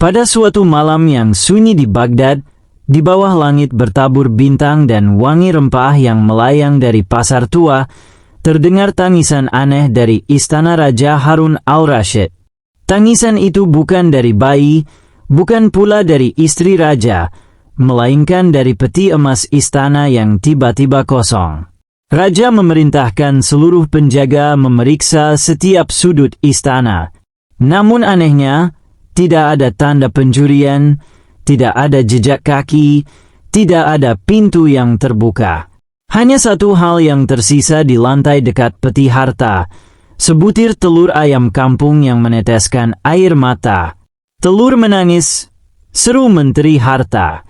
Pada suatu malam yang sunyi di Baghdad, di bawah langit bertabur bintang dan wangi rempah yang melayang dari pasar tua, terdengar tangisan aneh dari istana Raja Harun al-Rashid. Tangisan itu bukan dari bayi, bukan pula dari istri raja, melainkan dari peti emas istana yang tiba-tiba kosong. Raja memerintahkan seluruh penjaga memeriksa setiap sudut istana. Namun anehnya, tidak ada tanda pencurian, tidak ada jejak kaki, tidak ada pintu yang terbuka. Hanya satu hal yang tersisa di lantai dekat peti harta, sebutir telur ayam kampung yang meneteskan air mata. "Telur menangis," seru Menteri Harta.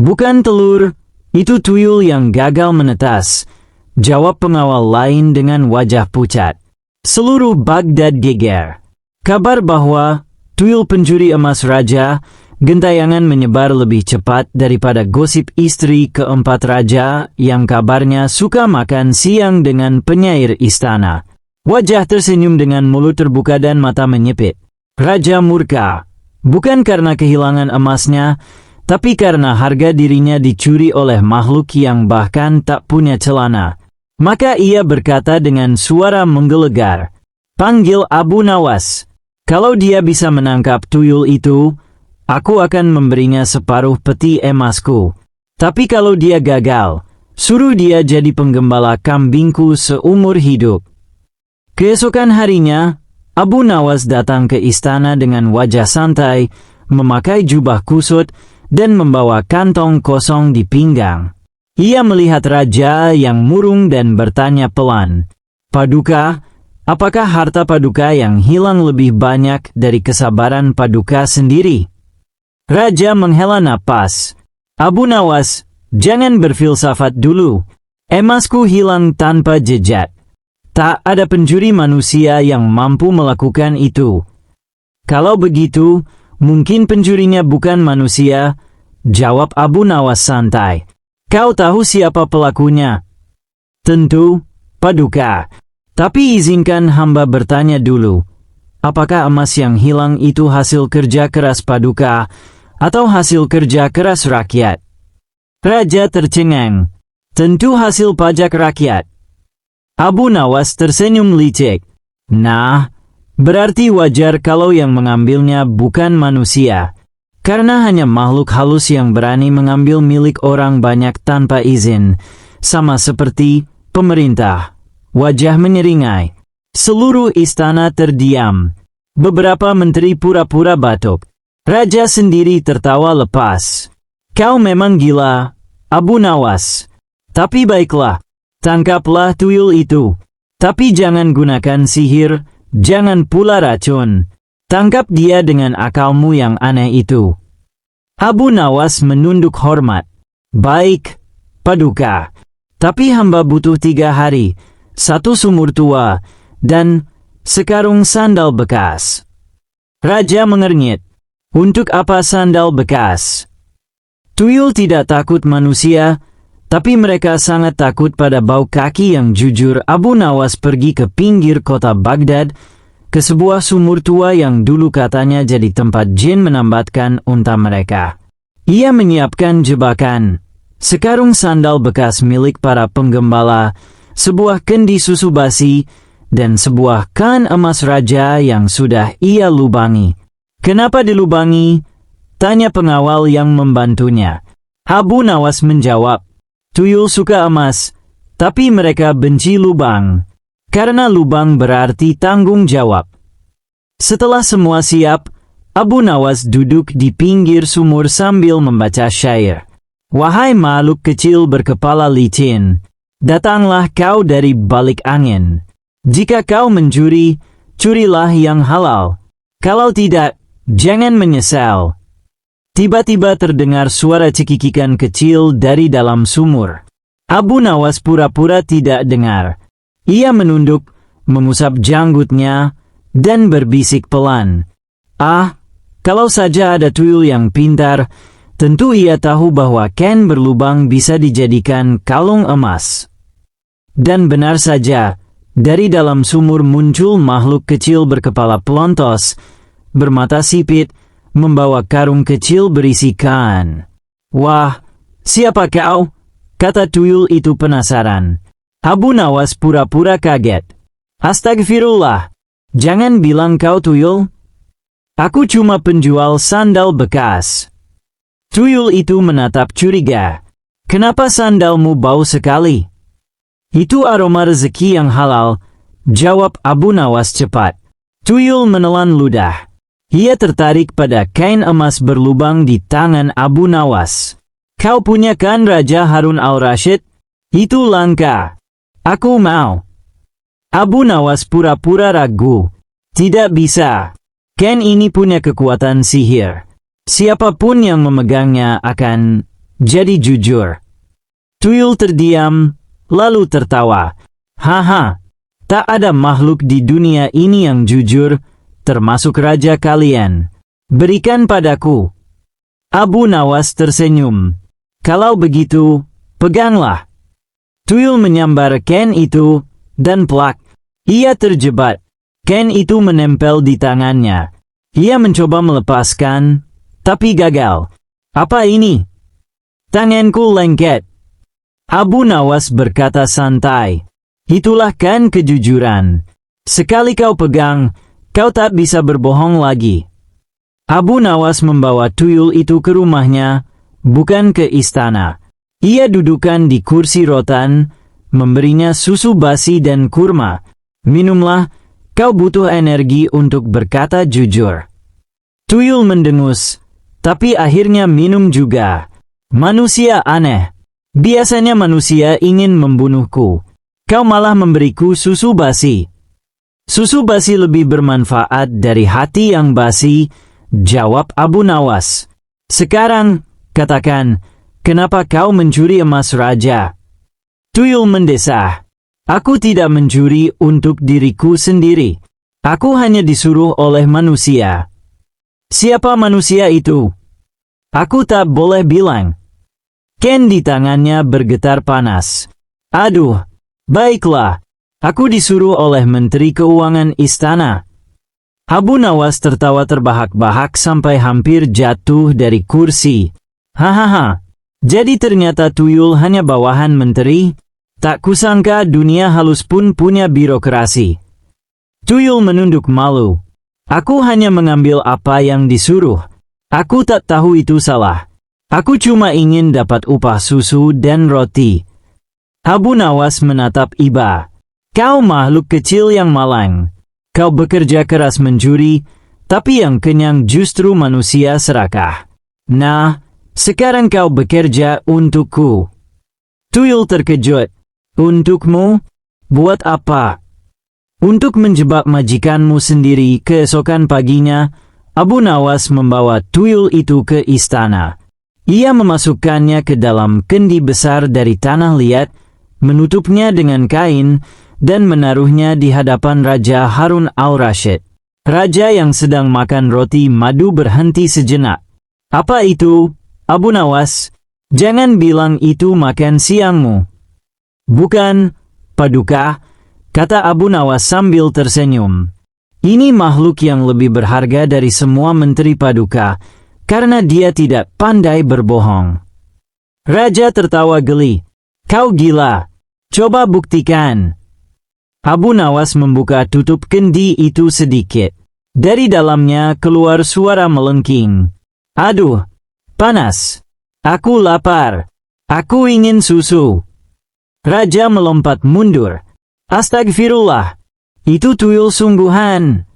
"Bukan telur, itu tuyul yang gagal menetas," jawab pengawal lain dengan wajah pucat. Seluruh Baghdad geger. Kabar bahwa tuyul pencuri emas raja, gentayangan menyebar lebih cepat daripada gosip istri keempat raja yang kabarnya suka makan siang dengan penyair istana. Wajah tersenyum dengan mulut terbuka dan mata menyipit. Raja murka, bukan karena kehilangan emasnya, tapi karena harga dirinya dicuri oleh makhluk yang bahkan tak punya celana. Maka ia berkata dengan suara menggelegar, "Panggil Abu Nawas. Kalau dia bisa menangkap tuyul itu, aku akan memberinya separuh peti emasku. Tapi kalau dia gagal, suruh dia jadi penggembala kambingku seumur hidup." Keesokan harinya, Abu Nawas datang ke istana dengan wajah santai, memakai jubah kusut, dan membawa kantong kosong di pinggang. Ia melihat raja yang murung dan bertanya pelan, "Paduka, apakah harta Paduka yang hilang lebih banyak dari kesabaran Paduka sendiri?" Raja menghela napas. "Abu Nawas, jangan berfilsafat dulu. Emasku hilang tanpa jejak. Tak ada pencuri manusia yang mampu melakukan itu." "Kalau begitu, mungkin pencurinya bukan manusia," jawab Abu Nawas santai. "Kau tahu siapa pelakunya?" "Tentu, Paduka. Tapi izinkan hamba bertanya dulu. Apakah emas yang hilang itu hasil kerja keras Paduka atau hasil kerja keras rakyat?" Raja tercengang. "Tentu hasil pajak rakyat." Abu Nawas tersenyum licik. "Nah, berarti wajar kalau yang mengambilnya bukan manusia. Karena hanya makhluk halus yang berani mengambil milik orang banyak tanpa izin, sama seperti pemerintah." Wajah menyeringai. Seluruh istana terdiam. Beberapa menteri pura-pura batuk. Raja sendiri tertawa lepas. "Kau memang gila, Abu Nawas. Tapi baiklah, tangkaplah tuyul itu. Tapi jangan gunakan sihir, jangan pula racun. Tangkap dia dengan akalmu yang aneh itu." Abu Nawas menunduk hormat. "Baik, Paduka. Tapi hamba butuh 3 hari, 1 sumur tua, dan sekarung sandal bekas." Raja mengernyit. "Untuk apa sandal bekas?" Tuyul tidak takut manusia, tapi mereka sangat takut pada bau kaki yang jujur. Abu Nawas pergi ke pinggir kota Baghdad, ke sebuah sumur tua yang dulu katanya jadi tempat jin menambatkan unta mereka. Ia menyiapkan jebakan, sekarung sandal bekas milik para penggembala, sebuah kendi susu basi, dan sebuah kan emas raja yang sudah ia lubangi. "Kenapa dilubangi?" tanya pengawal yang membantunya. Abu Nawas menjawab, "Tuyul suka emas, tapi mereka benci lubang. Karena lubang berarti tanggung jawab." Setelah semua siap, Abu Nawas duduk di pinggir sumur sambil membaca syair. "Wahai makhluk kecil berkepala licin, datanglah kau dari balik angin. Jika kau mencuri, curilah yang halal. Kalau tidak, jangan menyesal." Tiba-tiba terdengar suara cekikikan kecil dari dalam sumur. Abu Nawas pura-pura tidak dengar. Ia menunduk, mengusap janggutnya, dan berbisik pelan. Kalau saja ada tuyul yang pintar, tentu ia tahu bahwa ken berlubang bisa dijadikan kalung emas." Dan benar saja, dari dalam sumur muncul makhluk kecil berkepala pelontos, bermata sipit, membawa karung kecil berisikan. "Wah, siapa kau?" kata tuyul itu penasaran. Abu Nawas pura-pura kaget. "Astagfirullah, jangan bilang kau tuyul. Aku cuma penjual sandal bekas." Tuyul itu menatap curiga. "Kenapa sandalmu bau sekali?" "Itu aroma rezeki yang halal," jawab Abu Nawas cepat. Tuyul menelan ludah. Ia tertarik pada kain emas berlubang di tangan Abu Nawas. "Kau punya kan Raja Harun al-Rashid? Itu langka. Aku mau." Abu Nawas pura-pura ragu. "Tidak bisa. Kain ini punya kekuatan sihir. Siapapun yang memegangnya akan jadi jujur." Tuyul terdiam, lalu tertawa. "Haha, tak ada makhluk di dunia ini yang jujur, termasuk raja kalian. Berikan padaku." Abu Nawas tersenyum. "Kalau begitu, peganglah." Tuyul menyambar kain itu, dan plak, ia terjebak. Kain itu menempel di tangannya. Ia mencoba melepaskan, tapi gagal. "Apa ini?" "Tanganku lengket." Abu Nawas berkata santai. "Itulah kan kejujuran. Sekali kau pegang, kau tak bisa berbohong lagi." Abu Nawas membawa tuyul itu ke rumahnya, bukan ke istana. Ia dudukkan di kursi rotan, memberinya susu basi dan kurma. "Minumlah, kau butuh energi untuk berkata jujur." Tuyul mendengus, tapi akhirnya minum juga. "Manusia aneh. Biasanya manusia ingin membunuhku. Kau malah memberiku susu basi." "Susu basi lebih bermanfaat dari hati yang basi," jawab Abu Nawas. "Sekarang, katakan, kenapa kau mencuri emas raja?" Tuyul mendesah. "Aku tidak mencuri untuk diriku sendiri. Aku hanya disuruh oleh manusia." "Siapa manusia itu?" "Aku tak boleh bilang." Kain di tangannya bergetar panas. "Aduh, baiklah. Aku disuruh oleh Menteri Keuangan Istana." Abu Nawas tertawa terbahak-bahak sampai hampir jatuh dari kursi. "Hahaha, jadi ternyata tuyul hanya bawahan menteri? Tak kusangka dunia halus pun punya birokrasi." Tuyul menunduk malu. "Aku hanya mengambil apa yang disuruh. Aku tak tahu itu salah. Aku cuma ingin dapat upah susu dan roti." Abu Nawas menatap iba. "Kau makhluk kecil yang malang. Kau bekerja keras mencuri, tapi yang kenyang justru manusia serakah. Nah, sekarang kau bekerja untukku." Tuyul terkejut. "Untukmu? Buat apa?" Untuk menjebak majikanmu sendiri." Keesokan paginya, Abu Nawas membawa tuyul itu ke istana. Ia memasukkannya ke dalam kendi besar dari tanah liat, menutupnya dengan kain, dan menaruhnya di hadapan Raja Harun al-Rashid. Raja yang sedang makan roti madu berhenti sejenak. "Apa itu, Abu Nawas? Jangan bilang itu makan siangmu." "Bukan, Paduka," kata Abu Nawas sambil tersenyum. "Ini makhluk yang lebih berharga dari semua menteri Paduka, karena dia tidak pandai berbohong." Raja tertawa geli. "Kau gila. Coba buktikan." Abu Nawas membuka tutup kendi itu sedikit. Dari dalamnya keluar suara melengking. "Aduh, panas. Aku lapar. Aku ingin susu." Raja melompat mundur. "Astagfirullah. Itu tuyul sungguhan."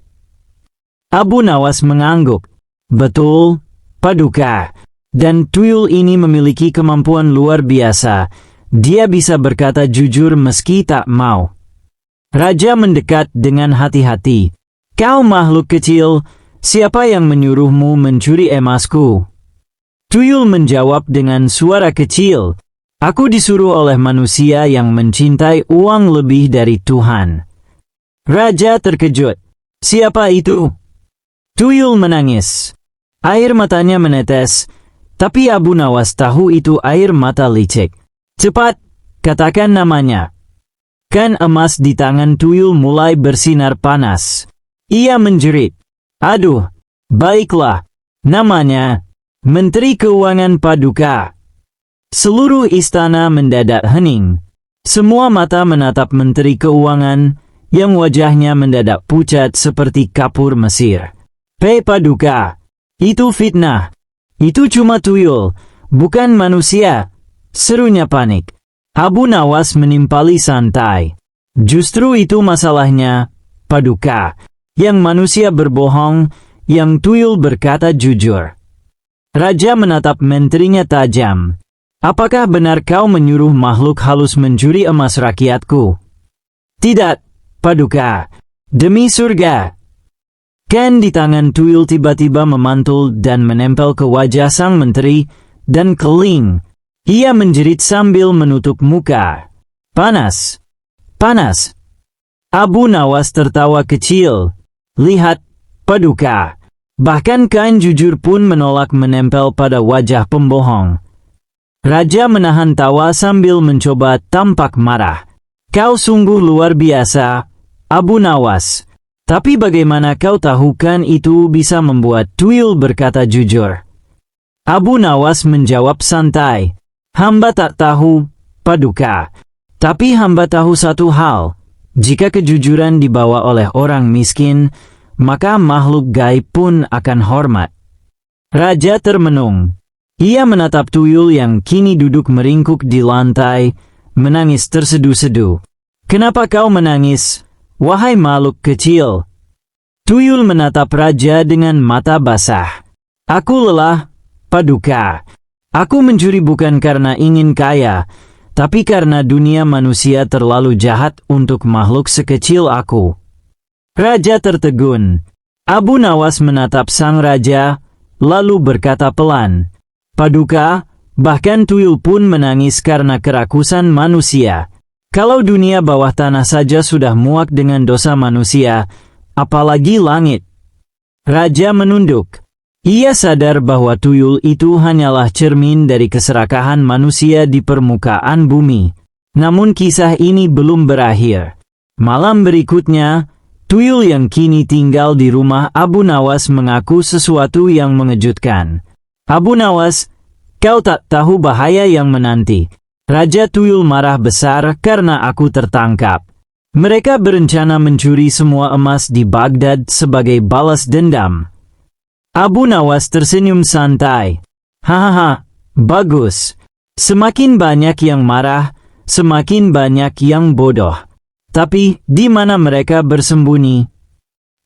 Abu Nawas mengangguk. "Betul, Paduka. Dan tuyul ini memiliki kemampuan luar biasa. Dia bisa berkata jujur meski tak mau." Raja mendekat dengan hati-hati. "Kau makhluk kecil, siapa yang menyuruhmu mencuri emasku?" Tuyul menjawab dengan suara kecil. "Aku disuruh oleh manusia yang mencintai uang lebih dari Tuhan." Raja terkejut. "Siapa itu?" Tuyul menangis. Air matanya menetes, tapi Abu Nawas tahu itu air mata licik. "Cepat, katakan namanya." Kan emas di tangan tuyul mulai bersinar panas. Ia menjerit. "Aduh, baiklah. Namanya, Menteri Keuangan Paduka. Seluruh istana mendadak hening. Semua mata menatap Menteri Keuangan yang wajahnya mendadak pucat seperti kapur Mesir. Paduka, itu fitnah. Itu cuma tuyul, bukan manusia, serunya panik. Abu Nawas menimpali santai. Justru itu masalahnya, Paduka. Yang manusia berbohong, yang tuyul berkata jujur. Raja menatap menterinya tajam. Apakah benar kau menyuruh makhluk halus mencuri emas rakyatku? Tidak, Paduka. Demi surga. Ken di tangan tuyul tiba-tiba memantul dan menempel ke wajah sang menteri, dan keling. Ia menjerit sambil menutup muka. Panas. Panas. Abu Nawas tertawa kecil. Lihat, Paduka. Bahkan kain jujur pun menolak menempel pada wajah pembohong. Raja menahan tawa sambil mencoba tampak marah. Kau sungguh luar biasa, Abu Nawas. Tapi bagaimana kau tahu kan itu bisa membuat tuyul berkata jujur? Abu Nawas menjawab santai. Hamba tak tahu, Paduka. Tapi hamba tahu satu hal. Jika kejujuran dibawa oleh orang miskin, maka makhluk gaib pun akan hormat. Raja termenung. Ia menatap tuyul yang kini duduk meringkuk di lantai, menangis terseduh-seduh. Kenapa kau menangis, wahai makhluk kecil? Tuyul menatap raja dengan mata basah. Aku lelah, Paduka. Aku mencuri bukan karena ingin kaya, tapi karena dunia manusia terlalu jahat untuk makhluk sekecil aku. Raja tertegun. Abu Nawas menatap sang raja, lalu berkata pelan, Paduka, bahkan tuyul pun menangis karena kerakusan manusia. Kalau dunia bawah tanah saja sudah muak dengan dosa manusia, apalagi langit. Raja menunduk. Ia sadar bahwa tuyul itu hanyalah cermin dari keserakahan manusia di permukaan bumi. Namun kisah ini belum berakhir. Malam berikutnya, tuyul yang kini tinggal di rumah Abu Nawas mengaku sesuatu yang mengejutkan. Abu Nawas, kau tak tahu bahaya yang menanti. Raja Tuyul marah besar karena aku tertangkap. Mereka berencana mencuri semua emas di Baghdad sebagai balas dendam. Abu Nawas tersenyum santai. Hahaha, bagus. Semakin banyak yang marah, semakin banyak yang bodoh. Tapi, di mana mereka bersembunyi?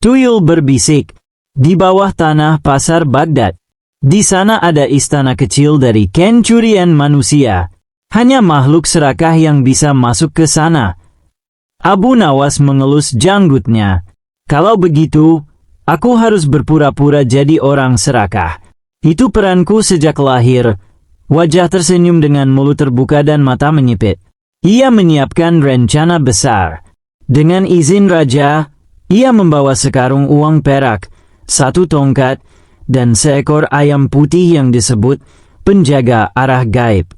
Tuyul berbisik. Di bawah tanah pasar Baghdad. Di sana ada istana kecil dari Ken curian manusia. Hanya makhluk serakah yang bisa masuk ke sana. Abu Nawas mengelus janggutnya. Kalau begitu, aku harus berpura-pura jadi orang serakah. Itu peranku sejak lahir. Wajah tersenyum dengan mulut terbuka dan mata menyipit. Ia menyiapkan rencana besar. Dengan izin raja, ia membawa sekarung uang perak, satu tongkat, dan seekor ayam putih yang disebut penjaga arah gaib.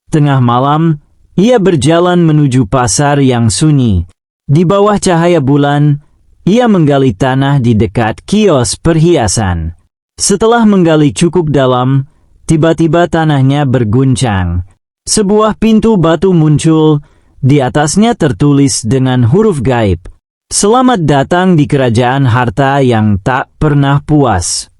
Tengah malam, ia berjalan menuju pasar yang sunyi. Di bawah cahaya bulan, ia menggali tanah di dekat kios perhiasan. Setelah menggali cukup dalam, tiba-tiba tanahnya berguncang. Sebuah pintu batu muncul, di atasnya tertulis dengan huruf gaib. Selamat datang di kerajaan harta yang tak pernah puas.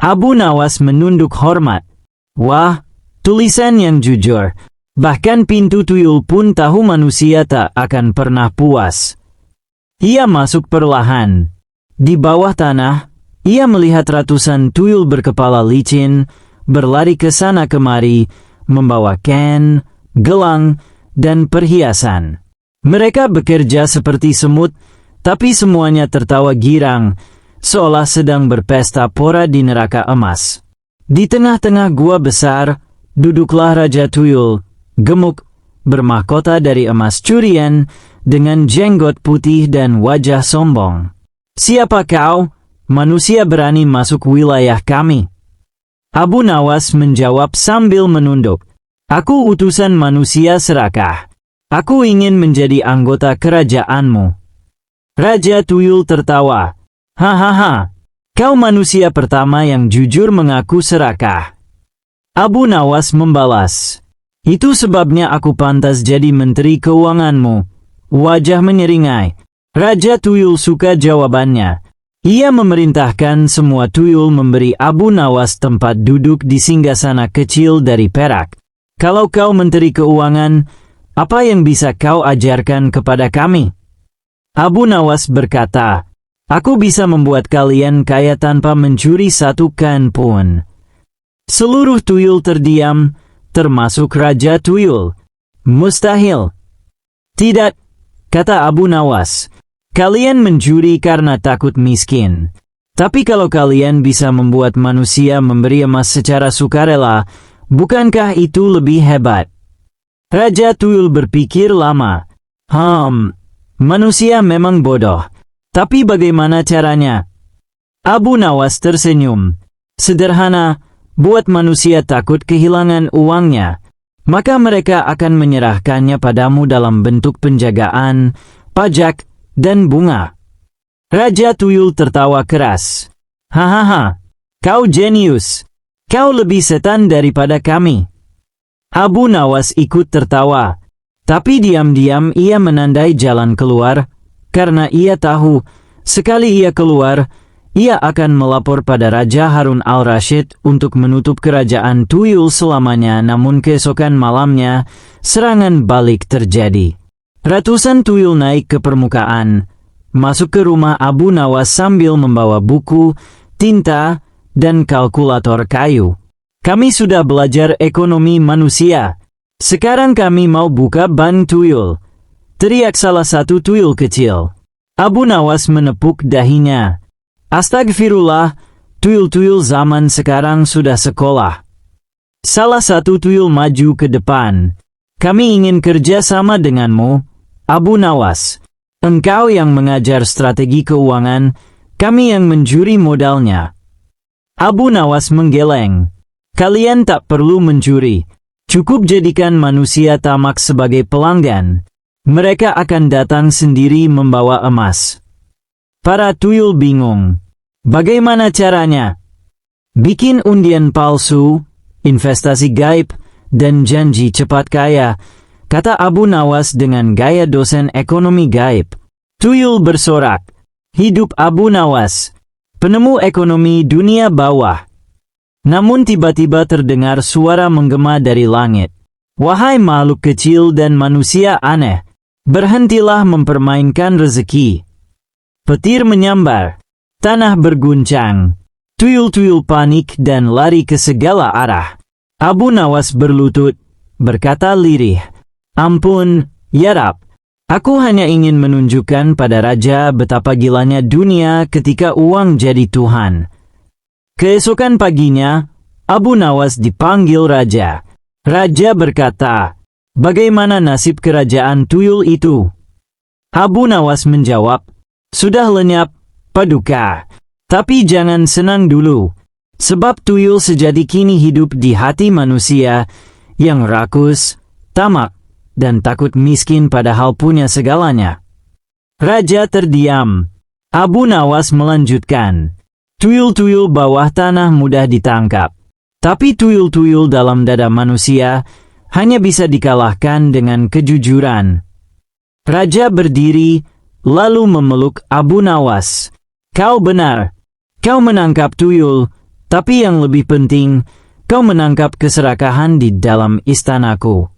Abu Nawas menunduk hormat. Wah, tulisan yang jujur. Bahkan pintu tuyul pun tahu manusia tak akan pernah puas. Ia masuk perlahan. Di bawah tanah, ia melihat ratusan tuyul berkepala licin, berlari ke sana kemari, membawa ken, gelang, dan perhiasan. Mereka bekerja seperti semut, tapi semuanya tertawa girang, seolah sedang berpesta pora di neraka emas. Di tengah-tengah gua besar, duduklah Raja Tuyul, gemuk, bermahkota dari emas curian, dengan jenggot putih dan wajah sombong. Siapa kau? Manusia berani masuk wilayah kami. Abu Nawas menjawab sambil menunduk. Aku utusan manusia serakah. Aku ingin menjadi anggota kerajaanmu. Raja Tuyul tertawa. Hahaha. Kau manusia pertama yang jujur mengaku serakah. Abu Nawas membalas, itu sebabnya aku pantas jadi menteri keuanganmu. Wajah menyeringai. Raja Tuyul suka jawabannya. Ia memerintahkan semua tuyul memberi Abu Nawas tempat duduk di singgasana kecil dari perak. Kalau kau menteri keuangan, apa yang bisa kau ajarkan kepada kami? Abu Nawas berkata, aku bisa membuat kalian kaya tanpa mencuri satu kan pun. Seluruh tuyul terdiam, termasuk Raja Tuyul. Mustahil. Tidak, kata Abu Nawas. Kalian mencuri karena takut miskin. Tapi kalau kalian bisa membuat manusia memberi emas secara sukarela, bukankah itu lebih hebat? Raja Tuyul berpikir lama. Manusia memang bodoh. Tapi bagaimana caranya? Abu Nawas tersenyum. Sederhana, buat manusia takut kehilangan uangnya. Maka mereka akan menyerahkannya padamu dalam bentuk penjagaan, pajak, dan bunga. Raja Tuyul tertawa keras. Hahaha, kau jenius. Kau lebih setan daripada kami. Abu Nawas ikut tertawa. Tapi diam-diam ia menandai jalan keluar, karena ia tahu, sekali ia keluar, ia akan melapor pada Raja Harun al-Rashid untuk menutup kerajaan Tuyul selamanya. Namun keesokan malamnya, serangan balik terjadi. Ratusan tuyul naik ke permukaan, masuk ke rumah Abu Nawas sambil membawa buku, tinta, dan kalkulator kayu. Kami sudah belajar ekonomi manusia. Sekarang kami mau buka bank tuyul. Teriak salah satu tuyul kecil. Abu Nawas menepuk dahinya. Astagfirullah, tuyul-tuyul zaman sekarang sudah sekolah. Salah satu tuyul maju ke depan. Kami ingin kerja sama denganmu, Abu Nawas. Engkau yang mengajar strategi keuangan, kami yang mencuri modalnya. Abu Nawas menggeleng. Kalian tak perlu mencuri. Cukup jadikan manusia tamak sebagai pelanggan. Mereka akan datang sendiri membawa emas. Para tuyul bingung. Bagaimana caranya? Bikin undian palsu, investasi gaib, dan janji cepat kaya, kata Abu Nawas dengan gaya dosen ekonomi gaib. Tuyul bersorak. Hidup Abu Nawas, penemu ekonomi dunia bawah. Namun tiba-tiba terdengar suara menggema dari langit. Wahai makhluk kecil dan manusia aneh, berhentilah mempermainkan rezeki. Petir menyambar. Tanah berguncang. Tuyul-tuyul panik dan lari ke segala arah. Abu Nawas berlutut, berkata lirih. Ampun, ya Rab. Aku hanya ingin menunjukkan pada Raja betapa gilanya dunia ketika uang jadi Tuhan. Keesokan paginya, Abu Nawas dipanggil Raja. Raja berkata, bagaimana nasib kerajaan tuyul itu? Abu Nawas menjawab, sudah lenyap, Paduka. Tapi jangan senang dulu, sebab tuyul sejati kini hidup di hati manusia yang rakus, tamak, dan takut miskin padahal punya segalanya. Raja terdiam. Abu Nawas melanjutkan, tuyul-tuyul bawah tanah mudah ditangkap. Tapi tuyul-tuyul dalam dada manusia hanya bisa dikalahkan dengan kejujuran. Raja berdiri, lalu memeluk Abu Nawas. Kau benar. Kau menangkap tuyul, tapi yang lebih penting, kau menangkap keserakahan di dalam istanaku.